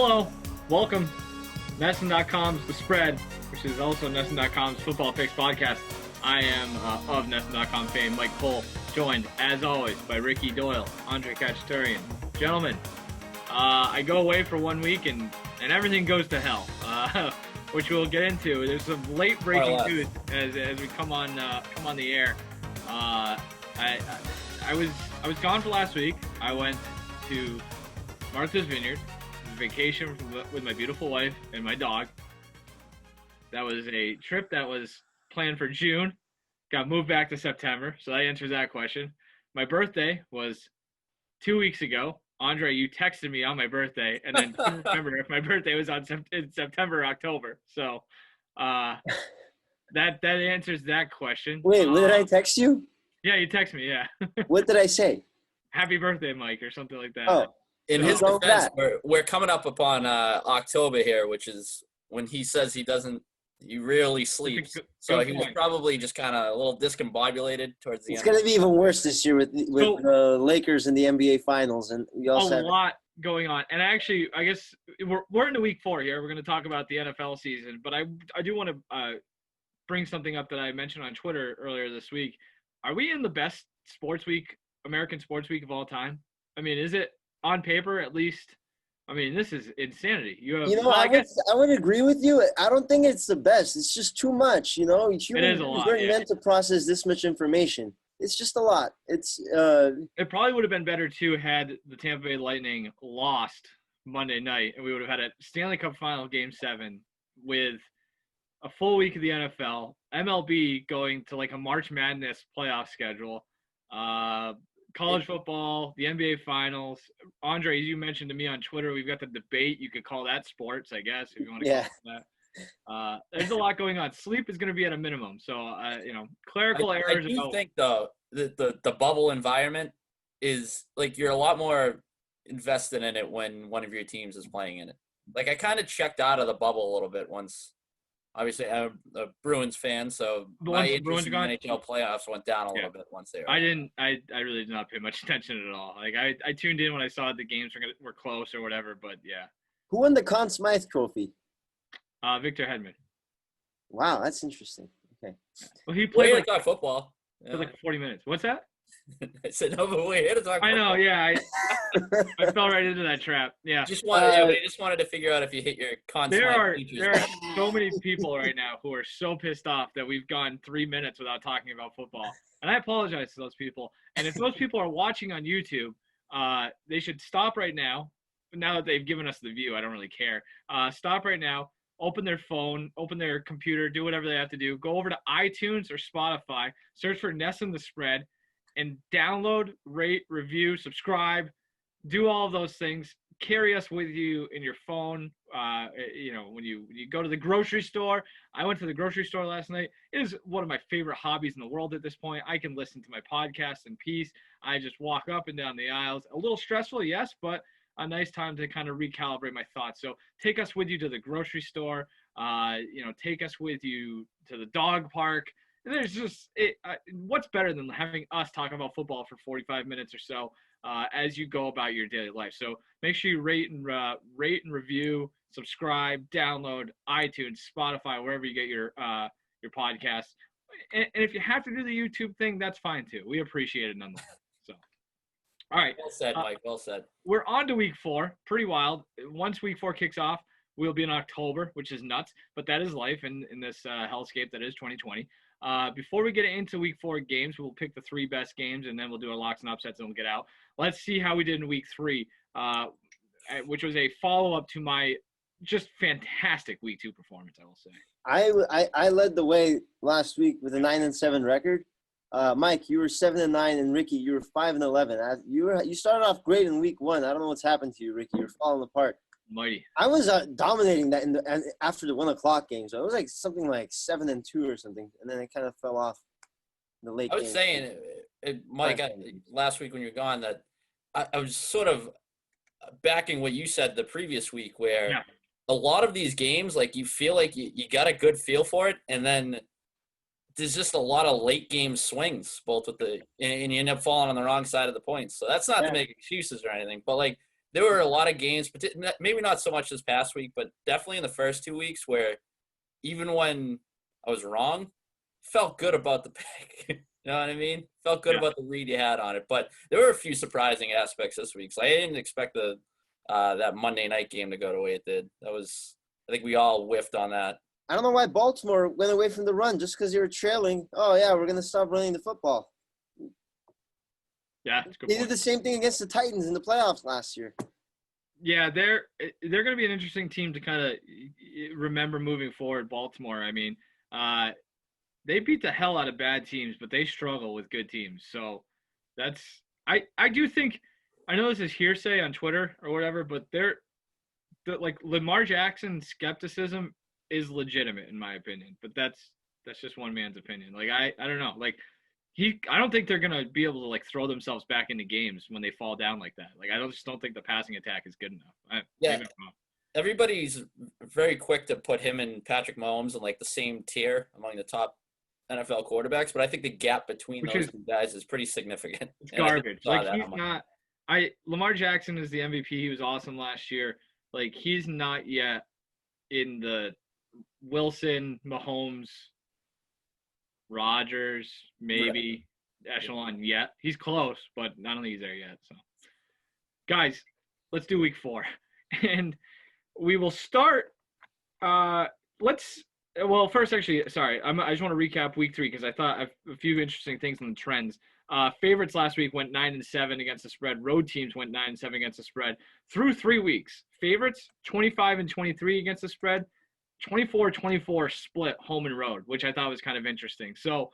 Hello, welcome. Nesson.com's The Spread, which is also Nesson.com's Football Picks podcast. I am of Nesson.com fame, Mike Cole, joined, as always, by Ricky Doyle, Andre Khatchaturian. Gentlemen, I go away for 1 week and everything goes to hell, which we'll get into. There's some late breaking news as we come on the air. I was gone for last week. I went to Martha's Vineyard, vacation with my beautiful wife and my dog. That was a trip that was planned for June, got moved back to September, so that answers that question. My birthday was 2 weeks ago. Andre, you texted me on my birthday, and then couldn't remember if my birthday was in September or October. So that answers that question. Wait, did I text you? Yeah, you text me, yeah. What did I say? Happy birthday, Mike, or something like that. Oh. In his defense, we're coming up upon October here, which is when he says he rarely sleeps. So he was probably just kind of a little discombobulated towards the end. It's going to be even worse this year with the Lakers in the NBA Finals. And we also a lot going on. And actually, I guess we're into week 4 here. We're going to talk about the NFL season. But I do want to bring something up that I mentioned on Twitter earlier this week. Are we in the best American sports week of all time? I mean, is it? On paper, at least. I mean, this is insanity. I would agree with you. I don't think it's the best. It's just too much. Humans aren't meant to process this much information. It's just a lot. It probably would have been better too had the Tampa Bay Lightning lost Monday night, and we would have had a Stanley Cup Final Game 7 with a full week of the NFL, MLB going to like a March Madness playoff schedule. College football, the NBA Finals. Andre, as you mentioned to me on Twitter, we've got the debate. You could call that sports, I guess, if you want to call it that. There's a lot going on. Sleep is going to be at a minimum. So, clerical errors. I do think, though, the bubble environment is, like, you're a lot more invested in it when one of your teams is playing in it. Like, I kind of checked out of the bubble a little bit once. Obviously, I'm a Bruins fan, so my interest in the NHL playoffs went down a little bit once they were. I really did not pay much attention at all. Like, I tuned in when I saw the games were close or whatever, but yeah. Who won the Conn Smythe Trophy? Victor Hedman. Wow, that's interesting. Okay. Well, he played football. For like 40 minutes. What's that? I said, no, but we're here to talk football. I know, yeah. I fell right into that trap. Yeah. We just wanted to figure out if you hit your constant. There are so many people right now who are so pissed off that we've gone 3 minutes without talking about football. And I apologize to those people. And if those people are watching on YouTube, they should stop right now. Now that they've given us the view, I don't really care. Stop right now. Open their phone, open their computer, do whatever they have to do. Go over to iTunes or Spotify, search for Nesson The Spread, and download, rate, review, subscribe, do all of those things. Carry us with you in your phone. When you go to the grocery store. I went to the grocery store last night. It is one of my favorite hobbies in the world at this point. I can listen to my podcast in peace. I just walk up and down the aisles. A little stressful, yes, but a nice time to kind of recalibrate my thoughts. So take us with you to the grocery store. Take us with you to the dog park. There's just what's better than having us talk about football for 45 minutes or so as you go about your daily life. So make sure you rate and review, subscribe, download iTunes, Spotify, wherever you get your podcasts. And if you have to do the YouTube thing, that's fine too. We appreciate it nonetheless. So, all right. Well said, Mike. Well said. We're on to week 4. Pretty wild. Once week 4 kicks off, we'll be in October, which is nuts. But that is life in this hellscape that is 2020. Before we get into week 4 games, we'll pick the 3 best games, and then we'll do our locks and upsets, and we'll get out. Let's see how we did in week 3, which was a follow-up to my just fantastic week 2 performance, I will say. I led the way last week with a 9-7 record. Mike, you were 7-9, and Ricky, you were 5-11. You started off great in week 1. I don't know what's happened to you, Ricky. You're falling apart. Mighty. I was dominating that after the 1 o'clock game, so it was like something like 7-2 or something, and then it kind of fell off in the late. I was saying, Mike, last week when you were gone, that I was sort of backing what you said the previous week, where a lot of these games, like you feel like you got a good feel for it, and then there's just a lot of late game swings, and you end up falling on the wrong side of the points. So that's not to make excuses or anything, but like there were a lot of games, but maybe not so much this past week, but definitely in the first 2 weeks where even when I was wrong, felt good about the pick. You know what I mean? Felt good about the read you had on it. But there were a few surprising aspects this week. So I didn't expect that Monday night game to go the way it did. I think we all whiffed on that. I don't know why Baltimore went away from the run just because they were trailing. Oh, yeah, we're going to stop running the football. Yeah, that's a good They point. did the same thing against the Titans in the playoffs last year. Yeah, they're going to be an interesting team to kind of remember moving forward, Baltimore. I mean, they beat the hell out of bad teams, but they struggle with good teams. So that's I do think – I know this is hearsay on Twitter or whatever, but like Lamar Jackson's skepticism is legitimate in my opinion, but that's just one man's opinion. Like I don't know. Like I don't think they're gonna be able to like throw themselves back into games when they fall down like that. Like I just don't think the passing attack is good enough. Everybody's very quick to put him and Patrick Mahomes in like the same tier among the top NFL quarterbacks, but I think the gap between those two guys is pretty significant. It's garbage. Like he's not. Lamar Jackson is the MVP. He was awesome last year. Like he's not yet in the Wilson, Mahomes, Rodgers, maybe echelon yet. He's close, but I don't think he's there yet. So, guys, let's do week 4, and we will start. First, actually, sorry, I just want to recap week 3 because I thought a few interesting things on the trends. Favorites last week went 9-7 against the spread. Road teams went 9-7 against the spread. Through 3 weeks, favorites 25-23 against the spread, 24-24 split home and road, which I thought was kind of interesting. So,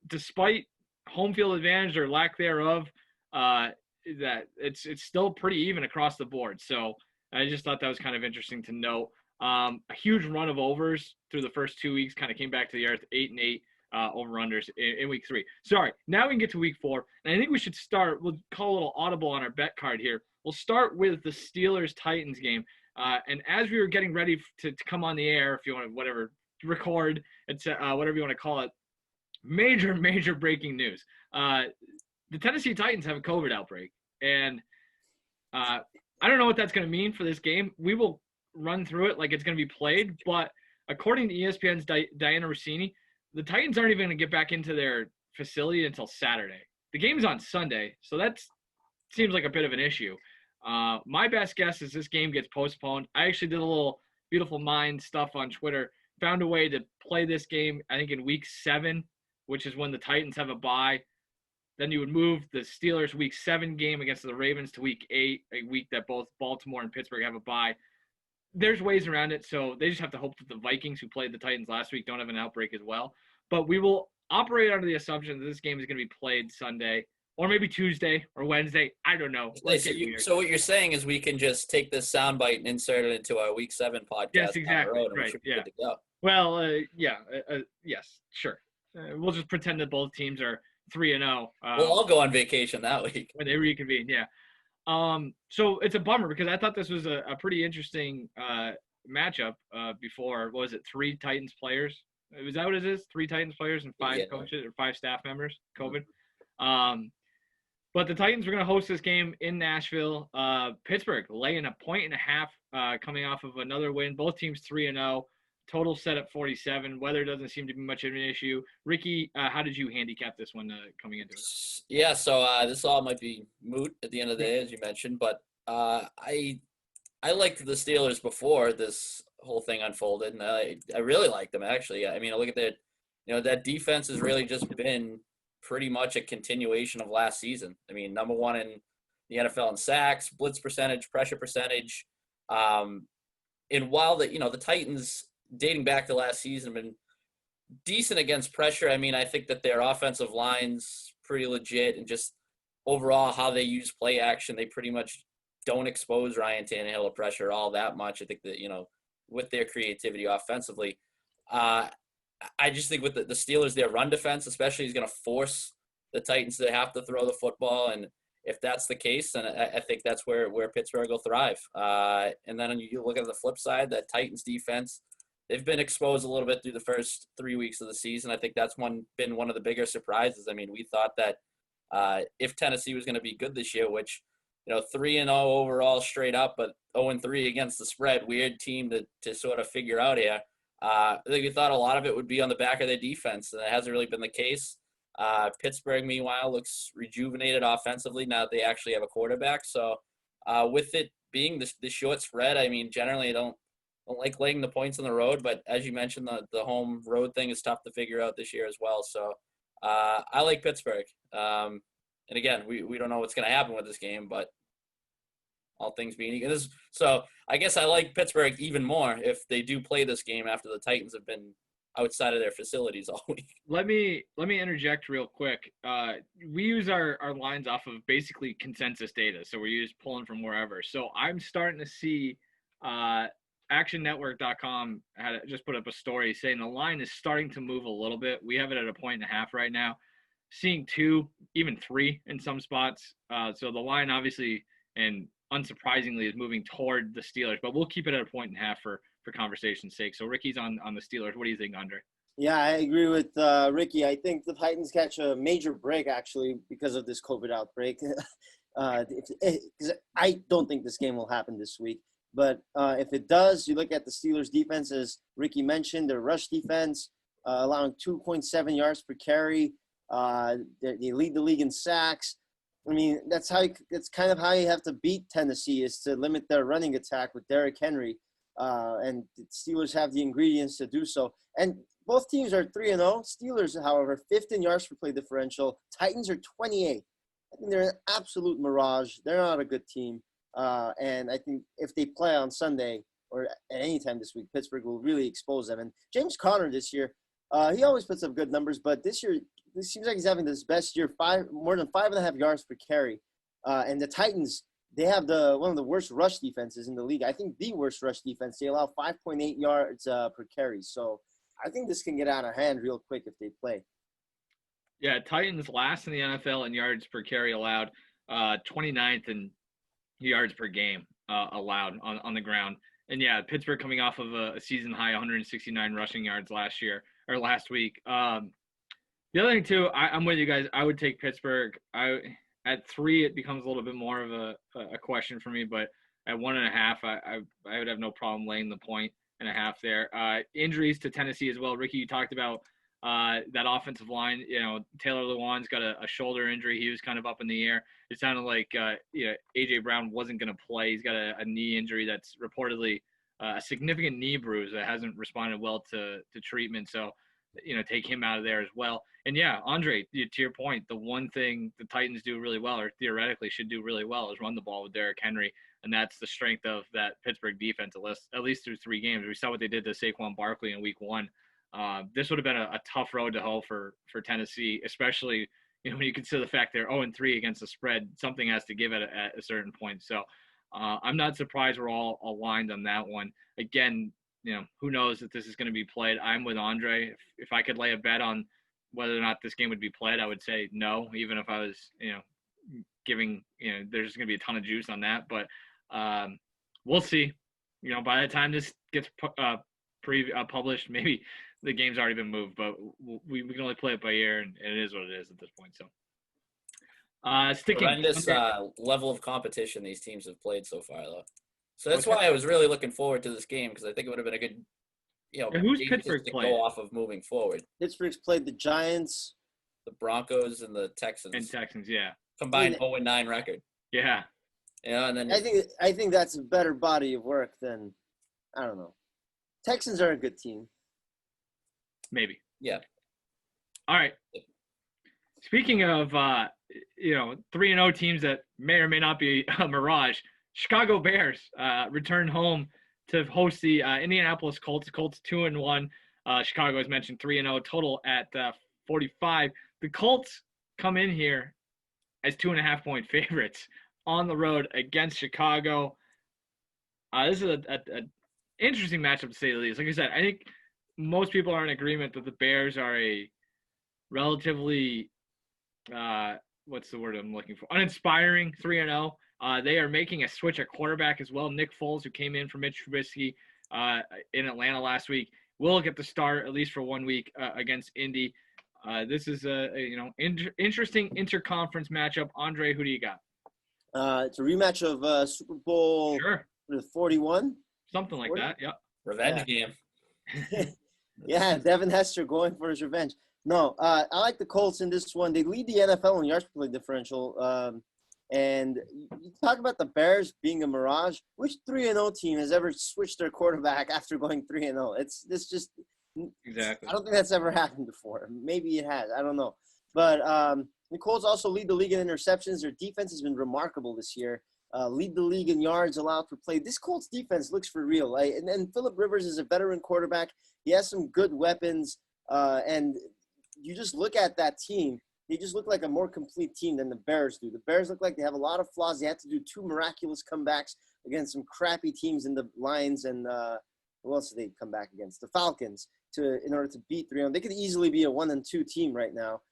despite home field advantage or lack thereof, that it's still pretty even across the board. So, I just thought that was kind of interesting to note. A huge run of overs through the first 2 weeks kind of came back to the earth, 8-8. Over-unders in week 3. Sorry, now we can get to week 4. And I think we should start, we'll call a little audible on our bet card here. We'll start with the Steelers-Titans game. And as we were getting ready to come on the air, if you want to, record, whatever you want to call it, major breaking news. The Tennessee Titans have a COVID outbreak. And I don't know what that's going to mean for this game. We will run through it like it's going to be played. But according to ESPN's Diana Rossini, the Titans aren't even going to get back into their facility until Saturday. The game's on Sunday, so that seems like a bit of an issue. My best guess is this game gets postponed. I actually did a little Beautiful Mind stuff on Twitter, found a way to play this game, I think, in week 7, which is when the Titans have a bye. Then you would move the Steelers' week 7 game against the Ravens to week 8, a week that both Baltimore and Pittsburgh have a bye. There's ways around it, so they just have to hope that the Vikings, who played the Titans last week, don't have an outbreak as well. But we will operate under the assumption that this game is going to be played Sunday, or maybe Tuesday or Wednesday. I don't know. So what you're saying is we can just take this soundbite and insert it into our Week 7 podcast. Yes, exactly. Right. Yeah. Well, yes, sure. We'll just pretend that both teams are 3-0. We'll all go on vacation that week when they reconvene. Yeah. So it's a bummer because I thought this was a pretty interesting matchup before. What was it? 3 Titans players. Was that what it is? 3 Titans players and 5 coaches or 5 staff members. COVID. But the Titans were going to host this game in Nashville. Pittsburgh laying 1.5 coming off of another win. Both teams 3-0. Total set at 47. Weather doesn't seem to be much of an issue. Ricky, how did you handicap this one coming into it? Yeah, so this all might be moot at the end of the day, as you mentioned, but I liked the Steelers before this whole thing unfolded, and I really liked them, actually. I mean, look at that defense has really just been pretty much a continuation of last season. I mean, number 1 in the NFL in sacks, blitz percentage, pressure percentage. And while the Titans, dating back to last season, have been decent against pressure, I mean, I think that their offensive line's pretty legit, and just overall how they use play action, they pretty much don't expose Ryan Tannehill to pressure all that much. I think that, with their creativity offensively, I just think with the Steelers, their run defense especially is going to force the Titans to have to throw the football. And if that's the case, then I think that's where Pittsburgh will thrive. And then you look at the flip side, that Titans defense, they've been exposed a little bit through the first 3 weeks of the season. I think that's been one of the bigger surprises. I mean, we thought that if Tennessee was going to be good this year, which 3-0 overall straight up, but 0-3 against the spread. Weird team to sort of figure out here. I think we thought a lot of it would be on the back of their defense, and it hasn't really been the case. Pittsburgh, meanwhile, looks rejuvenated offensively now that they actually have a quarterback. So with it being the short spread, I mean, generally I don't like laying the points on the road, but as you mentioned, the home road thing is tough to figure out this year as well. So I like Pittsburgh. And again, we don't know what's going to happen with this game, but all things being equal. So I guess I like Pittsburgh even more if they do play this game after the Titans have been outside of their facilities all week. Let me interject real quick. We use our lines off of basically consensus data, so we're just pulling from wherever. So I'm starting to see actionnetwork.com just put up a story saying the line is starting to move a little bit. We have it at 1.5 right now, seeing 2, even 3 in some spots. So the line obviously and unsurprisingly is moving toward the Steelers, but we'll keep it at 1.5 for conversation's sake. So Ricky's on the Steelers. What do you think, Andre? Yeah, I agree with Ricky. I think the Titans catch a major break, actually, because of this COVID outbreak. I don't think this game will happen this week. But if it does, you look at the Steelers' defense, as Ricky mentioned, their rush defense, allowing 2.7 yards per carry. They lead the league in sacks. I mean, that's kind of how you have to beat Tennessee, is to limit their running attack with Derrick Henry. And the Steelers have the ingredients to do so. And both teams are 3-0. Steelers, however, 5th in yards per play differential. Titans are 28th. I think they're an absolute mirage. They're not a good team. And I think if they play on Sunday or at any time this week, Pittsburgh will really expose them. And James Conner this year, he always puts up good numbers, but this year, it seems like he's having his best year, more than 5.5 yards per carry. And the Titans, they have one of the worst rush defenses in the league. I think the worst rush defense. They allow 5.8 yards per carry. So I think this can get out of hand real quick if they play. Yeah, Titans last in the NFL in yards per carry allowed, 29th in yards per game allowed on the ground. And yeah, Pittsburgh coming off of a season high 169 rushing yards last week. The other thing too, I'm with you guys. I would take Pittsburgh. At 3, it becomes a little bit more of a question for me, but at 1.5, I would have no problem laying the 1.5 there. Injuries to Tennessee as well. Ricky, you talked about that offensive line. Taylor Lewan's got a shoulder injury. He was kind of up in the air. It sounded like A.J. Brown wasn't going to play. He's got a knee injury that's reportedly a significant knee bruise that hasn't responded well to treatment. So, take him out of there as well. And yeah, Andre, to your point, the one thing the Titans do really well, or theoretically should do really well, is run the ball with Derrick Henry. And that's the strength of that Pittsburgh defense, at least through 3 games. We saw what they did to Saquon Barkley in week 1. This would have been a tough road to hoe for Tennessee, especially when you consider the fact they're 0-3 against the spread. Something has to give at a certain point. So I'm not surprised we're all aligned on that one. Again, who knows if this is going to be played. I'm with Andre. If I could lay a bet on whether or not this game would be played, I would say no, even if I was, giving, there's going to be a ton of juice on that. But we'll see. By the time this gets published, maybe the game's already been moved, but we can only play it by ear, and it is what it is at this point. So sticking tremendous level of competition these teams have played so far, though. So that's why I was really looking forward to this game, because I think it would have been a good, who's Pittsburgh to playing? go off of moving forward. Pittsburgh's played the Giants, the Broncos, and the Texans. And Texans, yeah. Combined 0-9 record. Yeah. And then I think that's a better body of work than, I don't know. Texans are a good team. Maybe. Yeah. All right. Speaking of 3-0 teams that may or may not be a mirage, Chicago Bears return home to host the Indianapolis Colts. Colts 2-1. Chicago, as mentioned, 3-0 total at 45. The Colts come in here as 2.5-point favorites on the road against Chicago. This is an interesting matchup to say the least. Like I said, I think most people are in agreement that the Bears are a relatively what's the word I'm looking for? Uninspiring 3-0. They are making a switch at quarterback as well. Nick Foles, who came in for Mitch Trubisky in Atlanta last week, will get the start at least for 1 week against Indy. This is a interesting interconference matchup. Andre, who do you got? It's a rematch of Super Bowl Sure. 41. Something like 40? that. Yep. Revenge game. Yeah, Devin Hester going for his revenge. No, I like the Colts in this one. They lead the NFL in yards per play differential. And you talk about the Bears being a mirage. Which 3-0 team has ever switched their quarterback after going 3-0? This just Exactly. I don't think that's ever happened before. Maybe it has. I don't know. But the Colts also lead the league in interceptions. Their defense has been remarkable this year. Lead the league in yards allowed per play. This Colts defense looks for real. And Phillip Rivers is a veteran quarterback. He has some good weapons. And you just look at that team. They just look like a more complete team than the Bears do. The Bears look like they have a lot of flaws. They had to do 2 miraculous comebacks against some crappy teams in the Lions and who else did they come back against? The Falcons in order to beat 3-0. They could easily be a 1-2 team right now.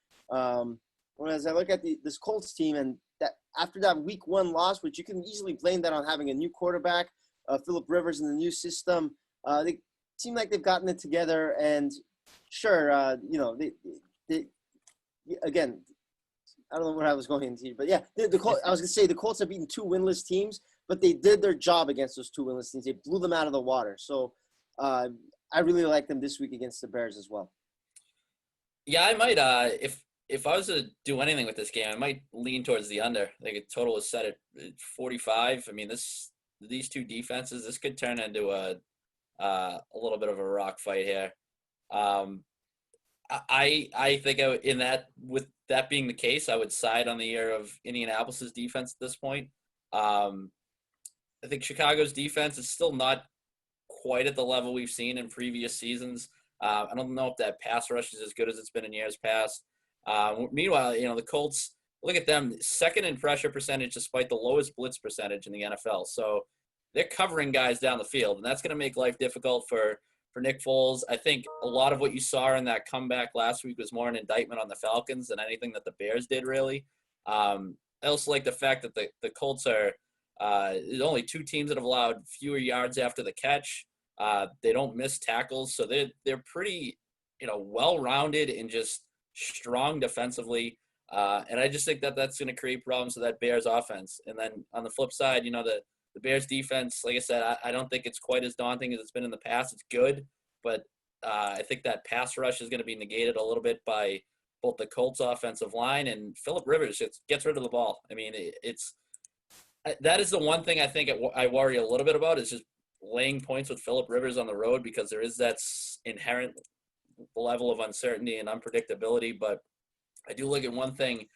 Whereas I look at this Colts team and that after that week 1 loss, which you can easily blame that on having a new quarterback, Phillip Rivers in the new system, they seem like they've gotten it together. And sure, they again, I don't know what I was going into, but yeah, the Colts, I was going to say the Colts have beaten 2 winless teams, but they did their job against those 2 winless teams. They blew them out of the water. So I really like them this week against the Bears as well. Yeah, I might. If I was to do anything with this game, I might lean towards the under. I think the total is set at 45. I mean, these 2 defenses, this could turn into a little bit of a rock fight here. I think with that being the case, I would side on the year of Indianapolis's defense at this point. I think Chicago's defense is still not quite at the level we've seen in previous seasons. I don't know if that pass rush is as good as it's been in years past. Meanwhile, the Colts, look at them, second in pressure percentage despite the lowest blitz percentage in the NFL. So they're covering guys down the field, and that's going to make life difficult for Nick Foles. I think a lot of what you saw in that comeback last week was more an indictment on the Falcons than anything that the Bears did, really. I also like the fact that the Colts are there's only 2 teams that have allowed fewer yards after the catch. They don't miss tackles, so they're pretty, well-rounded and just strong defensively. And I just think that's going to create problems for that Bears offense. And then on the flip side, the Bears defense, like I said, I don't think it's quite as daunting as it's been in the past. It's good, but I think that pass rush is going to be negated a little bit by both the Colts offensive line and Phillip Rivers just gets rid of the ball. I mean, that is the one thing I think I worry a little bit about is just laying points with Phillip Rivers on the road because there is that inherent level of uncertainty and unpredictability. But I do look at one thing.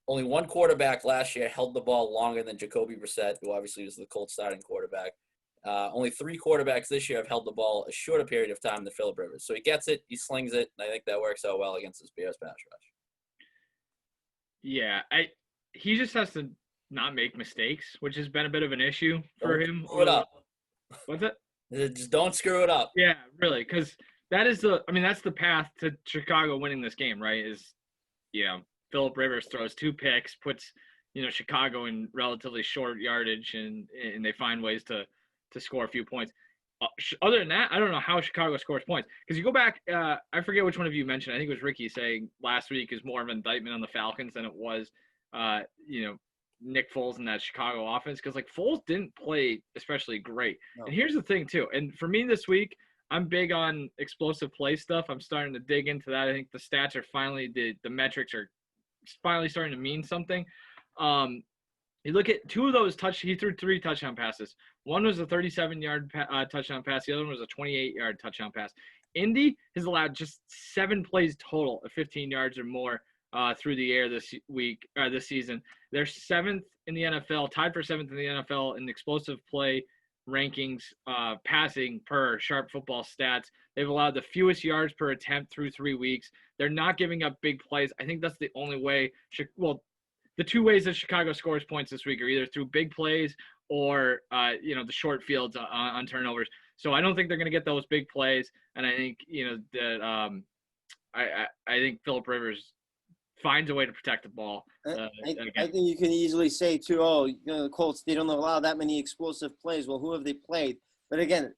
Only 1 quarterback last year held the ball longer than Jacoby Brissett, who obviously was the Colts starting quarterback. Only 3 quarterbacks this year have held the ball a shorter period of time than Phillip Rivers. So he gets it, he slings it, and I think that works out well against this Bears pass rush. Yeah, he just has to not make mistakes, which has been a bit of an issue for him. Screw it up. What's it? Just don't screw it up. Yeah, really, because that's the path to Chicago winning this game, right? Phillip Rivers throws 2 picks, puts Chicago in relatively short yardage, and they find ways to score a few points. Other than that, I don't know how Chicago scores points because you go back. I forget which one of you mentioned. I think it was Ricky saying last week is more of an indictment on the Falcons than it was, Nick Foles in that Chicago offense because Foles didn't play especially great. No. And here's the thing too. And for me this week, I'm big on explosive play stuff. I'm starting to dig into that. I think the stats are finally the metrics are finally starting to mean something. You look at 2 of those he threw 3 touchdown passes. One was a 37-yard touchdown pass. The other one was a 28-yard touchdown pass. Indy has allowed just 7 plays total of 15 yards or more through the air this season. They're 7th in the NFL, tied for 7th in the NFL in explosive play rankings, passing per Sharp Football Stats. They've allowed the fewest yards per attempt through 3 weeks. They're not giving up big plays. I think that's the only way. The 2 ways that Chicago scores points this week are either through big plays or, the short fields on turnovers. So I don't think they're going to get those big plays. And I think, that I think Phillip Rivers finds a way to protect the ball. I think you can easily say, too, the Colts, they don't allow that many explosive plays. Well, who have they played? But again,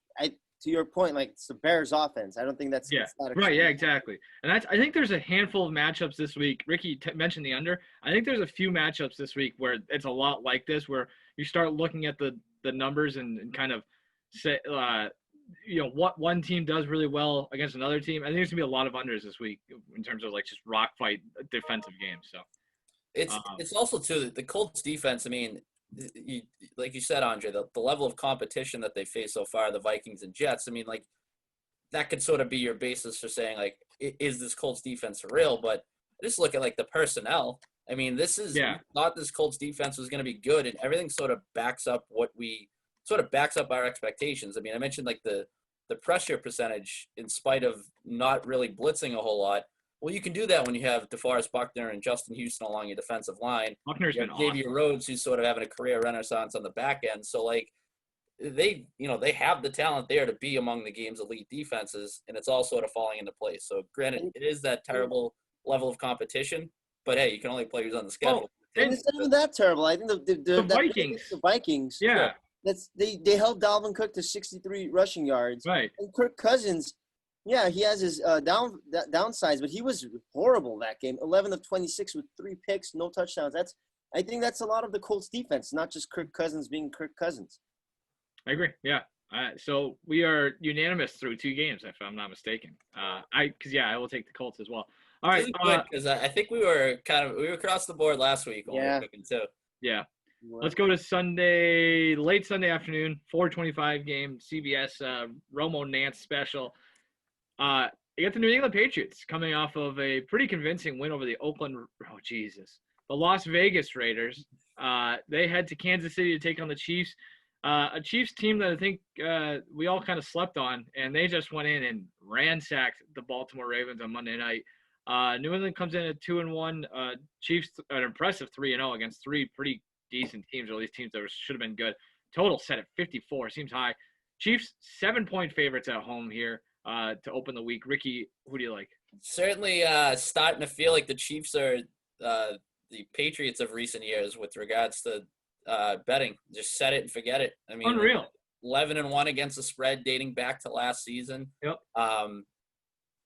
to your point, like it's the Bears offense. I don't think that's Yeah, that right. Yeah, exactly. And I think there's a handful of matchups this week. Ricky mentioned the under. I think there's a few matchups this week where it's a lot like this, where you start looking at the numbers and kind of say, what one team does really well against another team. I think there's gonna be a lot of unders this week in terms of like just rock fight defensive games. So it's also too the Colts defense. I mean, like you said, Andre, the level of competition that they face so far, the Vikings and Jets. I mean, like that could sort of be your basis for saying like, is this Colts defense for real? But just look at like the personnel. I mean, we thought this Colts defense was going to be good, and everything sort of backs up our expectations. I mean, I mentioned like the pressure percentage in spite of not really blitzing a whole lot. Well, you can do that when you have DeForest Buckner and Justin Houston along your defensive line. Buckner's been Xavier awesome. Rhodes, who's sort of having a career renaissance on the back end. So like they have the talent there to be among the game's elite defenses, and it's all sort of falling into place. So granted, it is that terrible level of competition, but hey, you can only play who's on the schedule. And it's not even that terrible. I think the Vikings. Yeah. They held Dalvin Cook to 63 rushing yards. Right. And Kirk Cousins, yeah, he has his downsides, but he was horrible that game. 11 of 26 with 3 picks, no touchdowns. I think that's a lot of the Colts defense, not just Kirk Cousins being Kirk Cousins. I agree. Yeah. So we are unanimous through 2 games, if I'm not mistaken. I will take the Colts as well. All right. Because I think we were across the board last week. Yeah. Too. Yeah. Let's go to Sunday, late Sunday afternoon, 4:25 game, CBS Romo Nance special. You got the New England Patriots coming off of a pretty convincing win over the the Las Vegas Raiders. They head to Kansas City to take on the Chiefs, a Chiefs team that I think we all kind of slept on, and they just went in and ransacked the Baltimore Ravens on Monday night. New England comes in at 2-1. Chiefs an impressive 3-0 against 3 pretty decent teams, or at least teams that should have been good. Total set at 54, seems high. Chiefs 7-point favorites at home here to open the week. Ricky, who do you like? Certainly starting to feel like the Chiefs are the Patriots of recent years with regards to betting. Just set it and forget it. I mean, unreal. 11-1 against the spread dating back to last season. Yep. And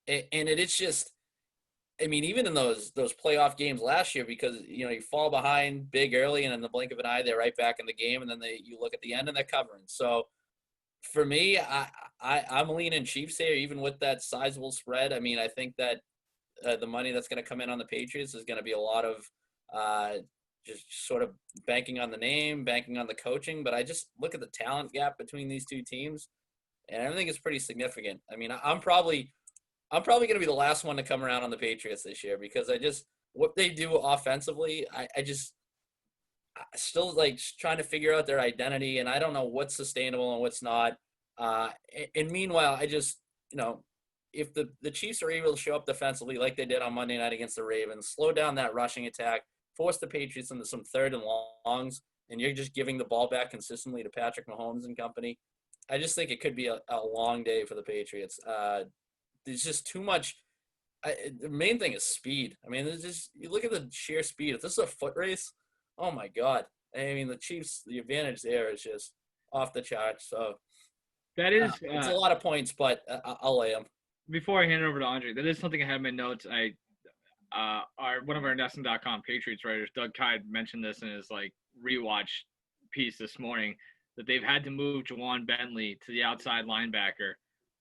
it's just, I mean, even in those playoff games last year, because you fall behind big early, and in the blink of an eye, they're right back in the game, and then you look at the end and they're covering. So for me, I'm leaning Chiefs here, even with that sizable spread. I mean, I think that the money that's going to come in on the Patriots is going to be a lot of just sort of banking on the name, banking on the coaching. But I just look at the talent gap between these two teams, and I think it's pretty significant. I mean, I'm probably going to be the last one to come around on the Patriots this year, because what they do offensively, I still like trying to figure out their identity, and I don't know what's sustainable and what's not. And meanwhile, I just, if the Chiefs are able to show up defensively like they did on Monday night against the Ravens, slow down that rushing attack, force the Patriots into some 3rd and longs, and you're just giving the ball back consistently to Patrick Mahomes and company, I just think it could be a long day for the Patriots. There's just too much. The main thing is speed. I mean, you look at the sheer speed. If this is a foot race, oh my God. I mean, the Chiefs, the advantage there is just off the charts. So that is it's a lot of points, but I'll lay them. Before I hand it over to Andre, that is something I have in my notes. One of our Nesson.com Patriots writers, Doug Kyde, mentioned this in his rewatch piece this morning, that they've had to move Juwan Bentley to the outside linebacker,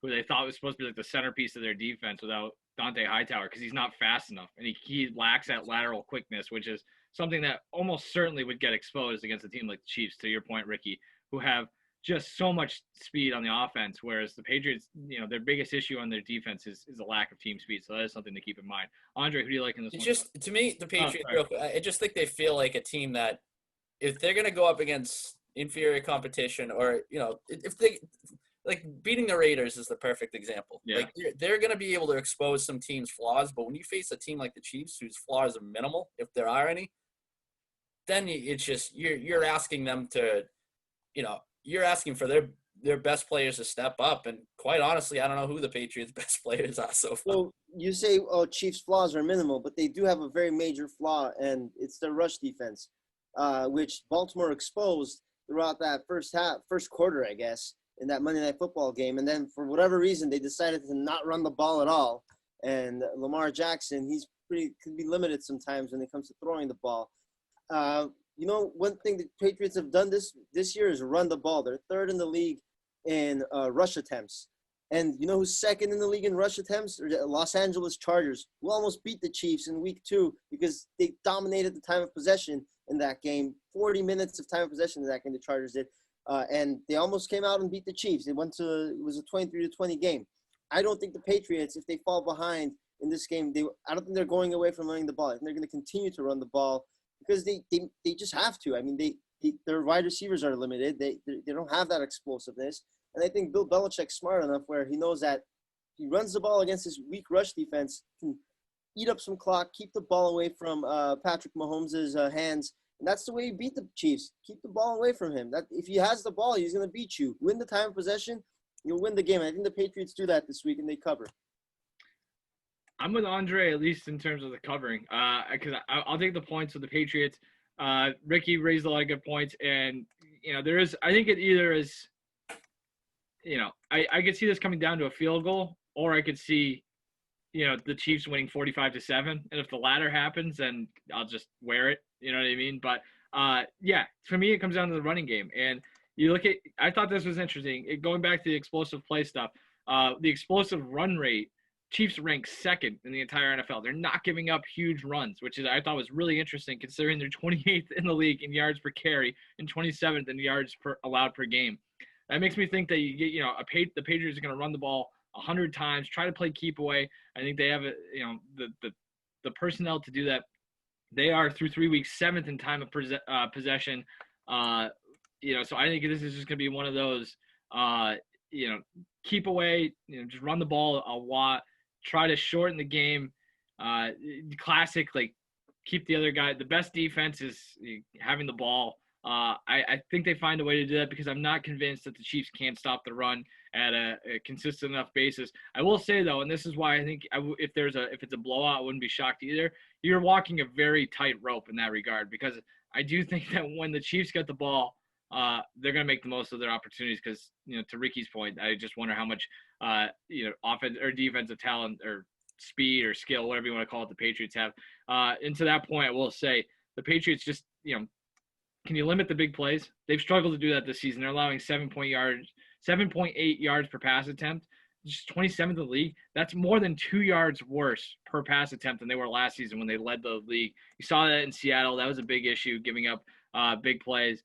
who they thought was supposed to be the centerpiece of their defense, without Dante Hightower, because he's not fast enough, and he lacks that lateral quickness, which is something that almost certainly would get exposed against a team like the Chiefs, to your point, Ricky, who have just so much speed on the offense, whereas the Patriots, their biggest issue on their defense is a lack of team speed. So that is something to keep in mind. Andre, who do you like in this one? Just, to me, the Patriots, I just think they feel like a team that if they're going to go up against inferior competition, or, if they – like beating the Raiders is the perfect example. Yeah. Like they're going to be able to expose some teams' flaws, but when you face a team like the Chiefs, whose flaws are minimal, if there are any, then it's just you're asking them to, you're asking for their best players to step up. And quite honestly, I don't know who the Patriots' best players are so far. So you say, Chiefs' flaws are minimal, but they do have a very major flaw, and it's their rush defense, which Baltimore exposed throughout that first quarter, I guess. in that Monday Night Football game. And then for whatever reason, they decided to not run the ball at all. And Lamar Jackson, could be limited sometimes when it comes to throwing the ball. One thing the Patriots have done this year is run the ball. They're third in the league in rush attempts. And you know who's second in the league in rush attempts? Los Angeles Chargers, who almost beat the Chiefs in week 2 because they dominated the time of possession in that game. 40 minutes of time of possession in that game, the Chargers did. And they almost came out and beat the Chiefs. It was a 23-20 game. I don't think the Patriots, if they fall behind in this game, I don't think they're going away from running the ball. I think they're going to continue to run the ball because they just have to. I mean, their wide receivers are limited. They don't have that explosiveness. And I think Bill Belichick's smart enough where he knows that he runs the ball against his weak rush defense, can eat up some clock, keep the ball away from Patrick Mahomes' hands. And that's the way you beat the Chiefs. Keep the ball away from him. That if he has the ball, he's going to beat you. Win the time of possession, you'll win the game. And I think the Patriots do that this week, and they cover. I'm with Andre, at least in terms of the covering, because I'll take the points with the Patriots. Ricky raised a lot of good points, and I think it either is, I could see this coming down to a field goal, or I could see, the Chiefs winning 45-7, and if the latter happens, then I'll just wear it. You know what I mean? But for me, it comes down to the running game, and you look at. I thought this was interesting. Going back to the explosive play stuff, the explosive run rate. Chiefs rank second in the entire NFL. They're not giving up huge runs, which I thought was really interesting considering they're 28th in the league in yards per carry and 27th in yards allowed per game. That makes me think that the Patriots are going to run the ball 100 times, try to play keep away. I think they have the personnel to do that. They are through 3 weeks 7th in time of possession. So I think this is just going to be one of those keep away, just run the ball a lot. Try to shorten the game. Classic, keep the other guy. The best defense is having the ball. I think they find a way to do that because I'm not convinced that the Chiefs can't stop the run at a consistent enough basis. I will say, though, and this is why I think if it's a blowout, I wouldn't be shocked either. You're walking a very tight rope in that regard because I do think that when the Chiefs get the ball, they're going to make the most of their opportunities because, to Ricky's point, I just wonder how much, offense or defensive talent or speed or skill, whatever you want to call it, the Patriots have. And to that point, I will say the Patriots just, can you limit the big plays? They've struggled to do that this season. They're allowing 7.8 yards per pass attempt, just 27th in the league. That's more than 2 yards worse per pass attempt than they were last season when they led the league. You saw that in Seattle. That was a big issue, giving up big plays.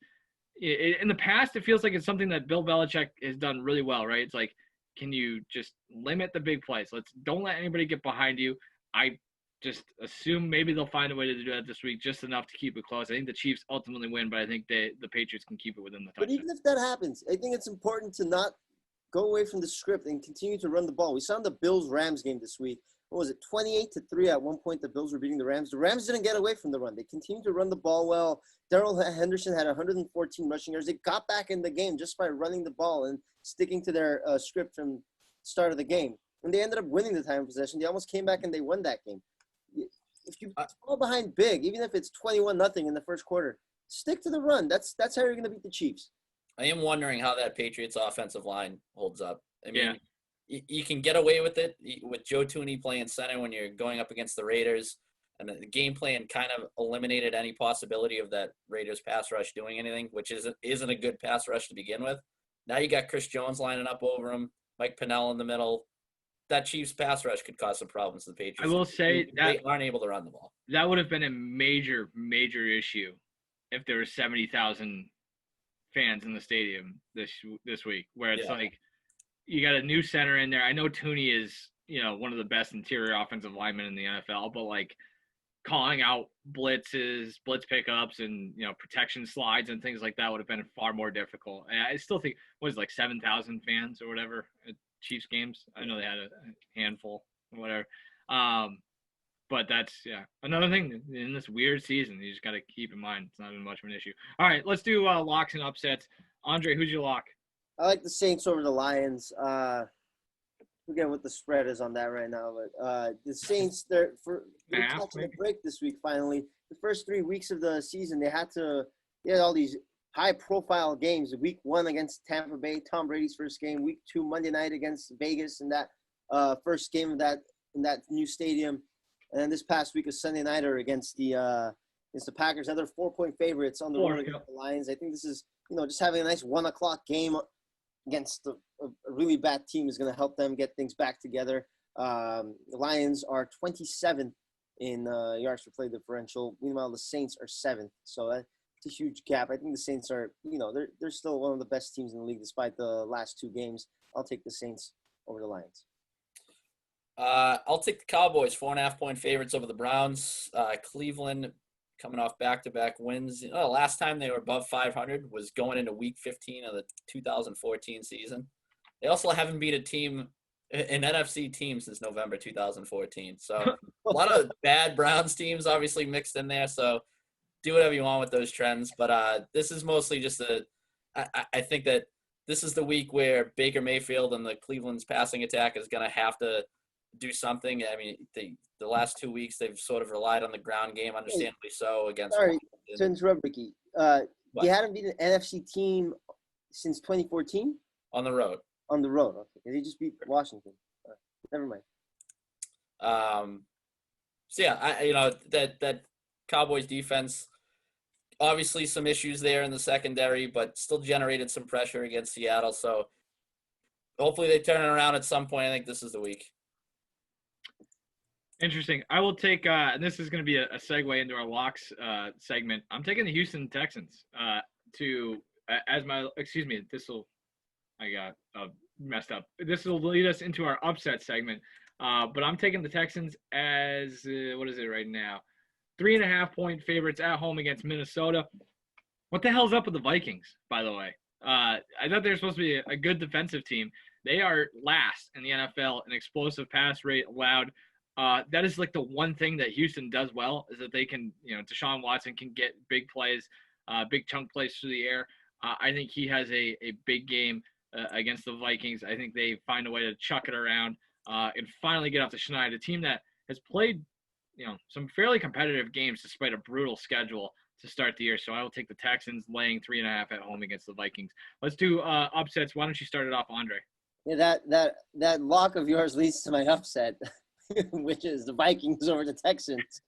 In the past, it feels like it's something that Bill Belichick has done really well, right? It's like, can you just limit the big plays? Don't let anybody get behind you. I just assume maybe they'll find a way to do that this week, just enough to keep it close. I think the Chiefs ultimately win, but I think the Patriots can keep it within the touchdown. But even if that happens, I think it's important to not go away from the script and continue to run the ball. We saw in the Bills-Rams game this week. What was it, 28-3 at one point? The Bills were beating the Rams. The Rams didn't get away from the run. They continued to run the ball well. Darrell Henderson had 114 rushing yards. They got back in the game just by running the ball and sticking to their script from the start of the game. And they ended up winning the time of possession. They almost came back and they won that game. If you fall behind big, even if it's 21-0 in the first quarter, stick to the run. That's how you're going to beat the Chiefs. I am wondering how that Patriots offensive line holds up. I mean, you can get away with it with Joe Thuney playing center when you're going up against the Raiders. And the game plan kind of eliminated any possibility of that Raiders pass rush doing anything, which isn't a good pass rush to begin with. Now you got Chris Jones lining up over him, Mike Pennell in the middle. That Chiefs pass ruch could cause some problems to the Patriots. I will say they aren't able to run the ball. That would have been a major, major issue if there were 70,000 fans in the stadium this week, where it's like you got a new center in there. I know Thuney is, one of the best interior offensive linemen in the NFL, but calling out blitzes, blitz pickups, and protection slides and things like that would have been far more difficult. And I still think 7,000 fans or whatever at Chiefs games. I know they had a handful or whatever. But that's another thing in this weird season. You just got to keep in mind it's not been much of an issue. All right, let's do locks and upsets. Andre, who's your lock? I like the Saints over the Lions. Forget what the spread is on that right now, but the Saints, they're catching a break this week. Finally, the first 3 weeks of the season, they had all these high-profile games. Week 1 against Tampa Bay, Tom Brady's first game. Week 2, Monday night against Vegas in that first game of that in that new stadium. And then this past week, a Sunday nighter against the Packers, another 4-point favorites on the road against the Lions. I think this is, just having a nice 1 o'clock game against a really bad team is going to help them get things back together. The Lions are 27th in yards per play differential. Meanwhile, the Saints are 7th. So it's a huge gap. I think the Saints are, they're still one of the best teams in the league despite the last 2 games. I'll take the Saints over the Lions. I'll take the Cowboys, 4.5-point favorites over the Browns. Cleveland coming off back-to-back wins. Last time they were above 500 was going into Week 15 of the 2014 season. They also haven't beat an NFC team since November 2014. So a lot of bad Browns teams obviously mixed in there. So do whatever you want with those trends. But this is mostly just I think that this is the week where Baker Mayfield and the Cleveland's passing attack is going to have to do something. I mean, the last 2 weeks they've sort of relied on the ground game, understandably so. Against. Sorry to interrupt, Ricky. They hadn't beaten an NFC team since 2014 on the road. On the road, okay. They just beat Washington. Never mind. So yeah, that Cowboys defense, obviously some issues there in the secondary, but still generated some pressure against Seattle. So hopefully they turn it around at some point. I think this is the week. Interesting. I will take, and this is going to be a segue into our locks segment. I'm taking the Houston Texans I got messed up. This will lead us into our upset segment. But I'm taking the Texans as, what is it right now? 3.5-point favorites at home against Minnesota. What the hell's up with the Vikings, by the way? I thought they were supposed to be a good defensive team. They are last in the NFL in explosive pass rate allowed. That is like the one thing that Houston does well is that they can, Deshaun Watson can get big plays, big chunk plays through the air. I think he has a big game against the Vikings. I think they find a way to chuck it around and finally get off the schneid. A team that has played, some fairly competitive games despite a brutal schedule to start the year. So I will take the Texans laying 3.5 at home against the Vikings. Let's do upsets. Why don't you start it off, Andre? Yeah, that lock of yours leads to my upset. Which is the Vikings over the Texans.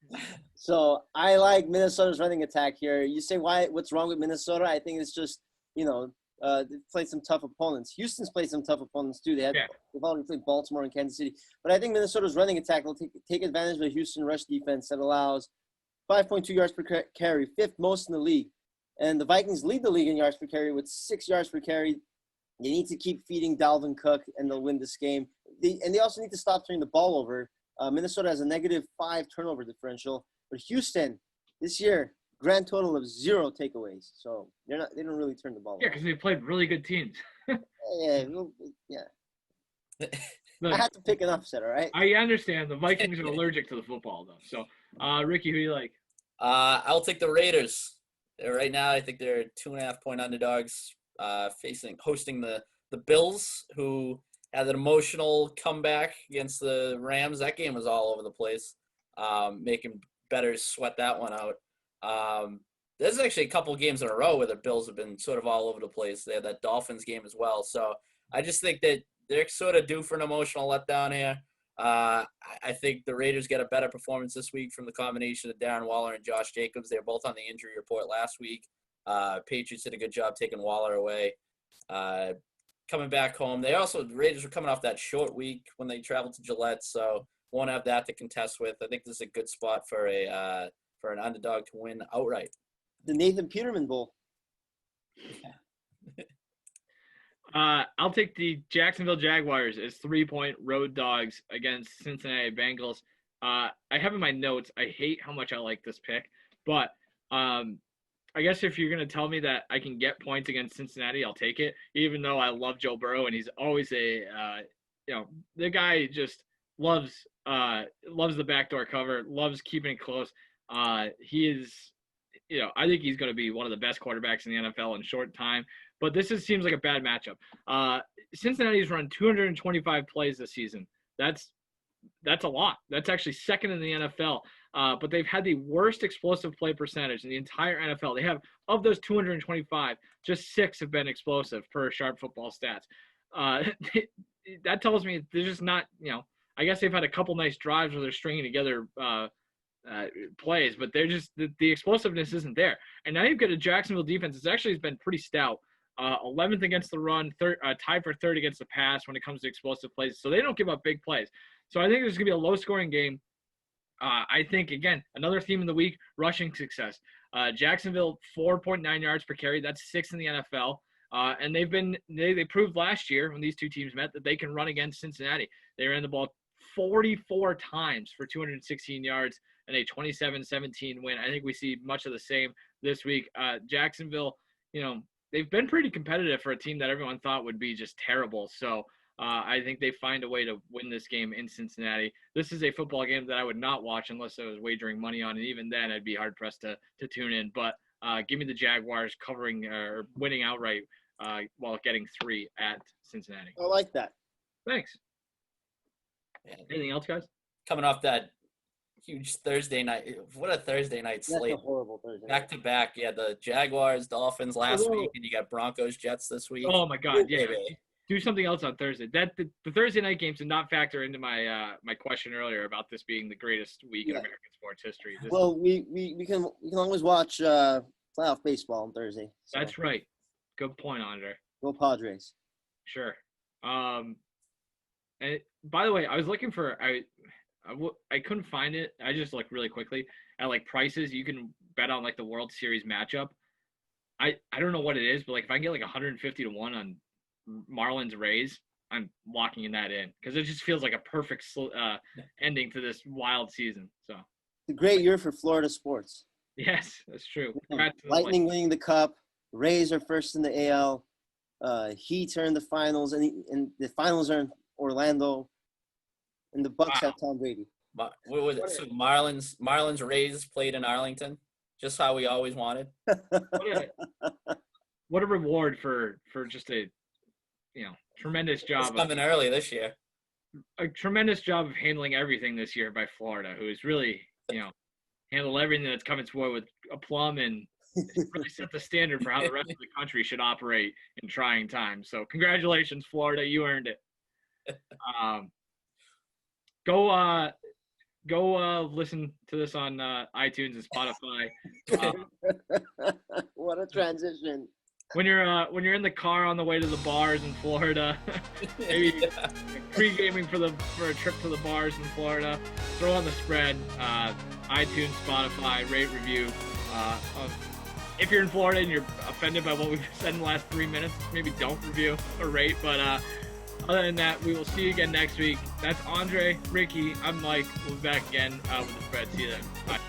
So I like Minnesota's running attack here. You say what's wrong with Minnesota? I think it's just, they played some tough opponents. Houston's played some tough opponents too. They've already played Baltimore and Kansas City. But I think Minnesota's running attack will take advantage of the Houston rush defense that allows 5.2 yards per carry, 5th most in the league. And the Vikings lead the league in yards per carry with 6 yards per carry. They need to keep feeding Dalvin Cook, and they'll win this game. They also need to stop turning the ball over. Minnesota has a -5 turnover differential, but Houston this year grand total of 0 takeaways. So they don't really turn the ball over. Yeah, because they played really good teams. yeah. Look, I had to pick an upset, all right? I understand the Vikings are allergic to the football though. So Ricky, who do you like? I'll take the Raiders. Right now, I think they're 2.5-point underdogs, hosting the Bills, who had an emotional comeback against the Rams. That game was all over the place, making bettors sweat that one out. There's actually a couple of games in a row where the Bills have been sort of all over the place. They had that Dolphins game as well. So I just think that they're sort of due for an emotional letdown here. I think the Raiders get a better performance this week from the combination of Darren Waller and Josh Jacobs. They're both on the injury report last week. Patriots did a good job taking Waller away. Coming back home. The Raiders were coming off that short week when they traveled to Gillette, so won't have that to contest with. I think this is a good spot for an underdog to win outright. The Nathan Peterman Bowl. I'll take the Jacksonville Jaguars as 3-point road dogs against Cincinnati Bengals. I have in my notes, I hate how much I like this pick, but I guess if you're going to tell me that I can get points against Cincinnati, I'll take it, even though I love Joe Burrow and he's always the guy just loves the backdoor cover, loves keeping it close. He is, I think he's going to be one of the best quarterbacks in the NFL in short time, but this seems like a bad matchup. Cincinnati's run 225 plays this season. That's a lot. That's actually second in the NFL. but they've had the worst explosive play percentage in the entire NFL. They have, of those 225, just 6 have been explosive per Sharp Football Stats. That tells me they're just not, I guess they've had a couple nice drives where they're stringing together plays, but they're just the explosiveness isn't there. And now you've got a Jacksonville defense that's actually has been pretty stout. 11th against the run, tied for 3rd against the pass when it comes to explosive plays. So they don't give up big plays. So I think there's going to be a low-scoring game. I think, again, another theme in the week, rushing success. Jacksonville, 4.9 yards per carry. That's 6th in the NFL. And they proved last year when these two teams met that they can run against Cincinnati. They ran the ball 44 times for 216 yards and a 27-17 win. I think we see much of the same this week. Jacksonville, they've been pretty competitive for a team that everyone thought would be just terrible. So I think they find a way to win this game in Cincinnati. This is a football game that I would not watch unless I was wagering money on, and even then I'd be hard-pressed to tune in. But give me the Jaguars covering or winning outright while getting 3 at Cincinnati. I like that. Thanks. Anything else, guys? Coming off that huge Thursday night. What a Thursday night slate. That's a horrible Thursday. Back to back. Yeah, the Jaguars, Dolphins last week, and you got Broncos, Jets this week. Oh, my God. Yeah. Do something else on Thursday. The Thursday night games did not factor into my my question earlier about this being the greatest week in American sports history. We can always watch playoff baseball on Thursday. So. That's right. Good point, Andre. Go Padres. Sure. And by the way, I was looking for I couldn't find it. I just looked really quickly at prices. You can bet on the World Series matchup. I don't know what it is, but if I can get 150 to 1 on Marlins Rays, I'm locking in that in because it just feels like a perfect ending to this wild season. So it's a great year for Florida sports. Yes, that's true. Lightning winning the Cup. Rays are first in the AL. Heat are in the finals, and the finals are in Orlando, and the Bucks have Tom Brady. What was it? So Marlins Rays played in Arlington, just how we always wanted. What a reward for just a tremendous job. It's coming early this year. A tremendous job of handling everything this year by Florida, who has really handled everything that's come its way with aplomb and really set the standard for how the rest of the country should operate in trying times. So congratulations, Florida. You earned it. Go listen to this on iTunes and Spotify. What a transition. When you're in the car on the way to the bars in Florida, maybe pre-gaming for a trip to the bars in Florida, throw on the spread, iTunes, Spotify, rate, review. If you're in Florida and you're offended by what we've said in the last 3 minutes, maybe don't review or rate. But other than that, we will see you again next week. That's Andre, Ricky, I'm Mike. We'll be back again with the spread. See you then. Bye.